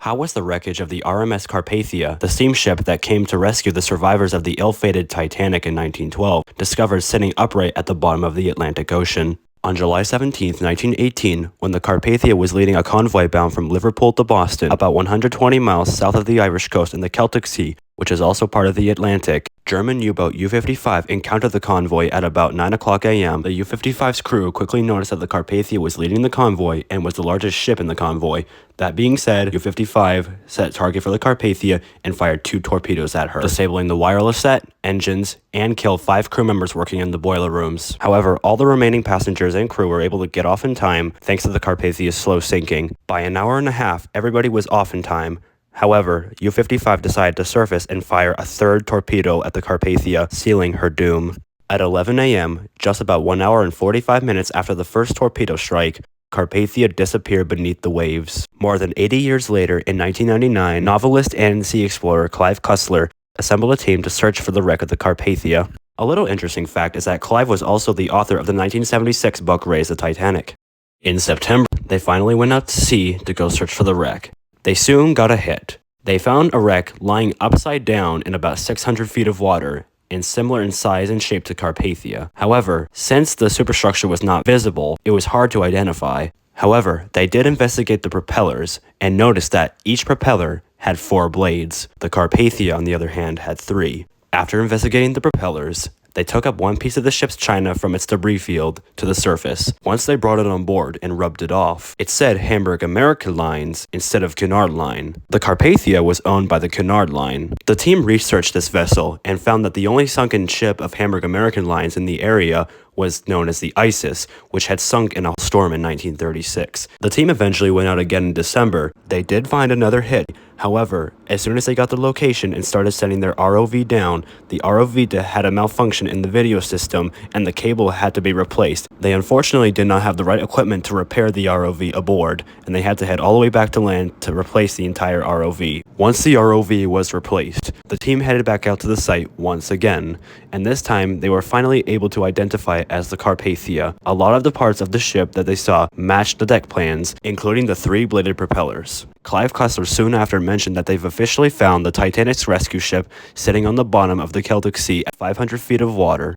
How was the wreckage of the RMS Carpathia, the steamship that came to rescue the survivors of the ill-fated Titanic in 1912, discovered sitting upright at the bottom of the Atlantic Ocean? On July 17, 1918, when the Carpathia was leading a convoy bound from Liverpool to Boston, about 120 miles south of the Irish coast in the Celtic Sea, which is also part of the Atlantic, German U-boat U-55 encountered the convoy at about 9 o'clock a.m. The U-55's crew quickly noticed that the Carpathia was leading the convoy and was the largest ship in the convoy. That being said, U-55 set a target for the Carpathia and fired 2 torpedoes at her, disabling the wireless set, engines, and killed 5 crew members working in the boiler rooms. However, all the remaining passengers and crew were able to get off in time thanks to the Carpathia's slow sinking. By an hour and a half, everybody was off in time. However, U-55 decided to surface and fire a 3rd torpedo at the Carpathia, sealing her doom. At 11 a.m., just about 1 hour and 45 minutes after the first torpedo strike, Carpathia disappeared beneath the waves. More than 80 years later, in 1999, novelist and sea explorer Clive Cussler assembled a team to search for the wreck of the Carpathia. A little interesting fact is that Clive was also the author of the 1976 book Raise the Titanic. In September, they finally went out to sea to go search for the wreck. They soon got a hit. They found a wreck lying upside down in about 600 feet of water and similar in size and shape to Carpathia. However, since the superstructure was not visible, it was hard to identify. However, they did investigate the propellers and noticed that each propeller had 4 blades. The Carpathia, on the other hand, had 3. After investigating the propellers, they took up one piece of the ship's china from its debris field to the surface. Once they brought it on board and rubbed it off, it said Hamburg American Lines instead of Cunard Line. The Carpathia was owned by the Cunard Line. The team researched this vessel and found that the only sunken ship of Hamburg American Lines in the area was known as the Isis, which had sunk in a storm in 1936. The team eventually went out again in December. They did find another hit. However, as soon as they got the location and started sending their ROV down, the ROV had a malfunction in the video system and the cable had to be replaced. They unfortunately did not have the right equipment to repair the ROV aboard, and they had to head all the way back to land to replace the entire ROV. Once the ROV was replaced, the team headed back out to the site once again, and this time they were finally able to identify it as the Carpathia. A lot of the parts of the ship that they saw matched the deck plans, including the 3-bladed propellers. Clive Cussler soon after mentioned that they've officially found the Titanic's rescue ship sitting on the bottom of the Celtic Sea at 500 feet of water.